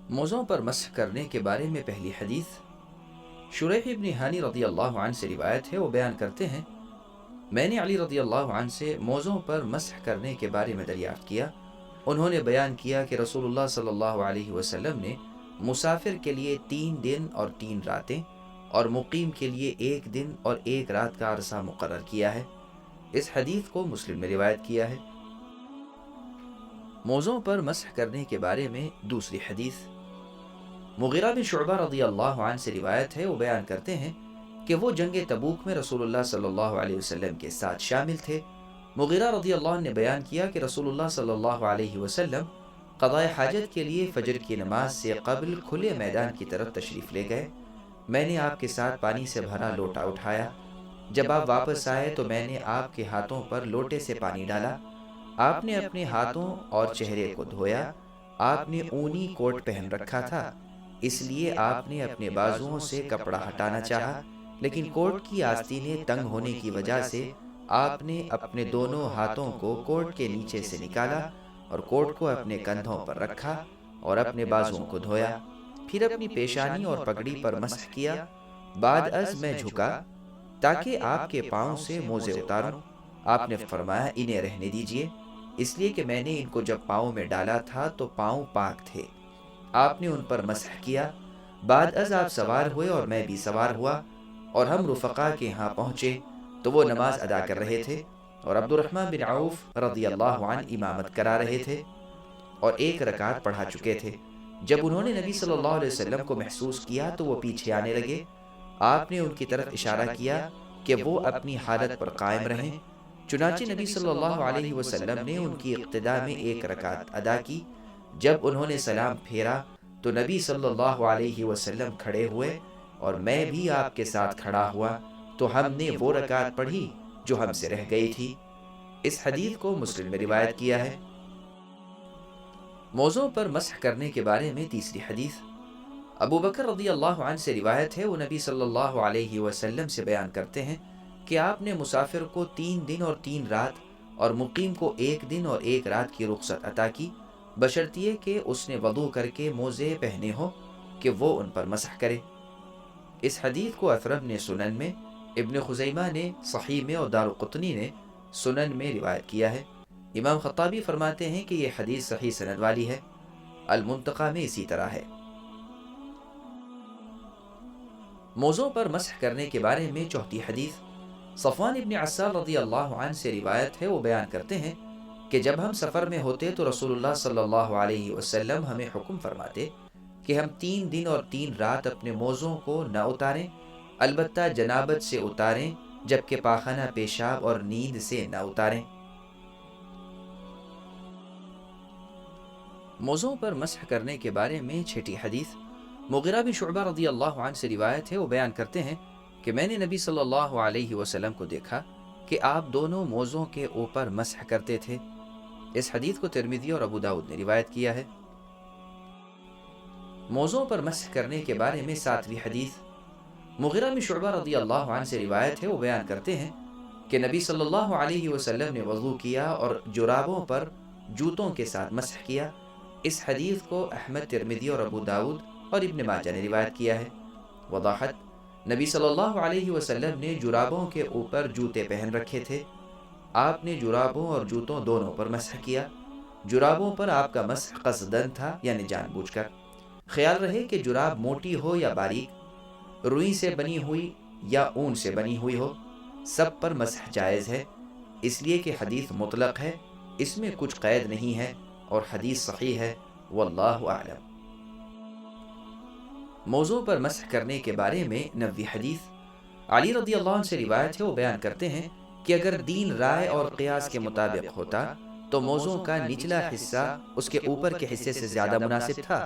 موزوں پر مسح کرنے کے بارے میں پہلی حدیث شریح ابن ہانی رضی اللہ عنہ سے روایت ہے۔ وہ بیان کرتے ہیں، میں نے علی رضی اللہ عنہ سے موزوں پر مسح کرنے کے بارے میں دریافت کیا۔ انہوں نے بیان کیا کہ رسول اللہ صلی اللہ علیہ وسلم نے مسافر کے لیے 3 دن اور 3 راتیں اور مقیم کے لیے 1 دن اور 1 رات کا عرصہ مقرر کیا ہے۔ اس حدیث کو مسلم نے روایت کیا ہے۔ موزوں پر مسح کرنے کے بارے میں دوسری حدیث مغیرہ بن شعبہ رضی اللہ عنہ سے روایت ہے۔ وہ بیان کرتے ہیں کہ وہ جنگ تبوک میں رسول اللہ صلی اللہ علیہ وسلم کے ساتھ شامل تھے۔ مغیرہ رضی اللہ عنہ نے بیان کیا کہ رسول اللہ صلی اللہ علیہ وسلم قضاء حاجت کے لیے فجر کی نماز سے قبل کھلے میدان کی طرف تشریف لے گئے۔ میں نے آپ کے ساتھ پانی سے بھرا لوٹا اٹھایا۔ جب آپ واپس آئے تو میں نے آپ کے ہاتھوں پر لوٹے سے پانی ڈالا۔ آپ نے اپنے ہاتھوں اور چہرے کو دھویا۔ آپ نے اونی کوٹ پہن رکھا تھا، اس لیے آپ نے اپنے بازوؤں سے کپڑا ہٹانا چاہا، لیکن کوٹ کی آستینیں تنگ ہونے کی وجہ سے آپ نے اپنے دونوں ہاتھوں کو کوٹ کے نیچے سے نکالا اور کوٹ کو اپنے کندھوں پر رکھا اور اپنے بازوؤں کو دھویا، پھر اپنی پیشانی اور پگڑی پر مسح کیا۔ بعد از میں جھکا تاکہ آپ کے پاؤں سے موزے اتاروں۔ آپ نے فرمایا، انہیں رہنے دیجئے، اس لیے کہ میں نے ان کو جب پاؤں میں ڈالا تھا تو پاؤں پاک تھے۔ آپ نے ان پر مسح کیا۔ بعد از آپ سوار ہوئے اور میں بھی سوار ہوا اور ہم رفقا کے ہاں پہنچے تو وہ نماز ادا کر رہے تھے اور عبد الرحمن بن عوف رضی اللہ عنہ امامت کرا رہے تھے اور 1 رکعت پڑھا چکے تھے۔ جب انہوں نے نبی صلی اللہ علیہ وسلم کو محسوس کیا تو وہ پیچھے آنے لگے۔ آپ نے ان کی طرف اشارہ کیا کہ وہ اپنی حالت پر قائم رہیں۔ چنانچہ نبی صلی اللہ علیہ وسلم نے ان کی اقتداء میں 1 رکعت ادا کی۔ جب انہوں نے سلام پھیرا تو نبی صلی اللہ علیہ وسلم کھڑے ہوئے اور میں بھی آپ کے ساتھ کھڑا ہوا تو ہم نے وہ رکعت پڑھی جو ہم سے رہ گئی تھی۔ اس حدیث کو مسلم میں روایت کیا ہے۔ موزوں پر مسح کرنے کے بارے میں تیسری حدیث ابو بکر رضی اللہ عنہ سے روایت ہے۔ وہ نبی صلی اللہ علیہ وسلم سے بیان کرتے ہیں کہ آپ نے مسافر کو 3 دن اور 3 رات اور مقیم کو 1 دن اور 1 رات کی رخصت عطا کی، بشرطیے کہ اس نے وضو کر کے موزے پہنے ہوں کہ وہ ان پر مسح کرے۔ اس حدیث کو اثرم نے سنن میں، ابن خزیمہ نے صحیح میں اور دارقطنی نے سنن میں روایت کیا ہے۔ امام خطابی فرماتے ہیں کہ یہ حدیث صحیح سند والی ہے۔ المنتقی میں اسی طرح ہے۔ موزوں پر مسح کرنے کے بارے میں چوتھی حدیث صفوان ابن عسال رضی اللہ عنہ سے روایت ہے۔ وہ بیان کرتے ہیں کہ جب ہم سفر میں ہوتے تو رسول اللہ صلی اللہ علیہ وسلم ہمیں حکم فرماتے کہ ہم 3 دن اور 3 رات اپنے موزوں کو نہ اتاریں، البتہ جنابت سے اتاریں، جبکہ پاخانہ پیشاب اور نیند سے نہ اتاریں۔ موزوں پر مسح کرنے کے بارے میں چھٹی حدیث مغیرہ بن شعبہ رضی اللہ عنہ سے روایت ہے۔ وہ بیان کرتے ہیں کہ میں نے نبی صلی اللہ علیہ وسلم کو دیکھا کہ آپ دونوں موزوں کے اوپر مسح کرتے تھے۔ اس حدیث کو ترمذی اور ابو داؤد نے روایت کیا ہے۔ موزوں پر مسح کرنے کے بارے میں 7ویں حدیث مغیرہ بن شعبہ رضی اللہ عنہ سے روایت ہے۔ وہ بیان کرتے ہیں کہ نبی صلی اللہ علیہ وسلم نے وضو کیا اور جرابوں پر جوتوں کے ساتھ مسح کیا۔ اس حدیث کو احمد، ترمذی اور ابو داؤد اور ابن ماجہ نے روایت کیا ہے۔ وضاحت: نبی صلی اللہ علیہ وسلم نے جرابوں کے اوپر جوتے پہن رکھے تھے۔ آپ نے جرابوں اور جوتوں دونوں پر مسح کیا۔ جرابوں پر آپ کا مسح قصدن تھا، یعنی جان بوجھ کر۔ خیال رہے کہ جراب موٹی ہو یا باریک، روئی سے بنی ہوئی یا اون سے بنی ہوئی ہو، سب پر مسح جائز ہے، اس لیے کہ حدیث مطلق ہے، اس میں کچھ قید نہیں ہے اور حدیث صحیح ہے۔ واللہ اعلم۔ موضوع پر مسح کرنے کے بارے میں 9ویں حدیث علی رضی اللہ عنہ سے روایت ہے۔ وہ بیان کرتے ہیں کہ اگر دین رائے اور قیاس کے مطابق ہوتا تو موضوع کا نچلا حصہ اس کے اوپر کے حصے سے زیادہ مناسب تھا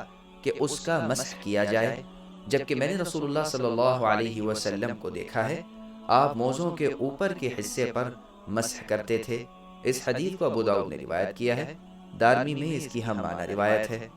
کہ اس کا مسح کیا جائے، جبکہ میں نے رسول اللہ صلی اللہ علیہ وسلم کو دیکھا ہے آپ موضوع کے اوپر کے حصے پر مسح کرتے تھے۔ اس حدیث کو ابو داؤد نے روایت کیا ہے۔ دارمی میں اس کی ہم معنی روایت ہے۔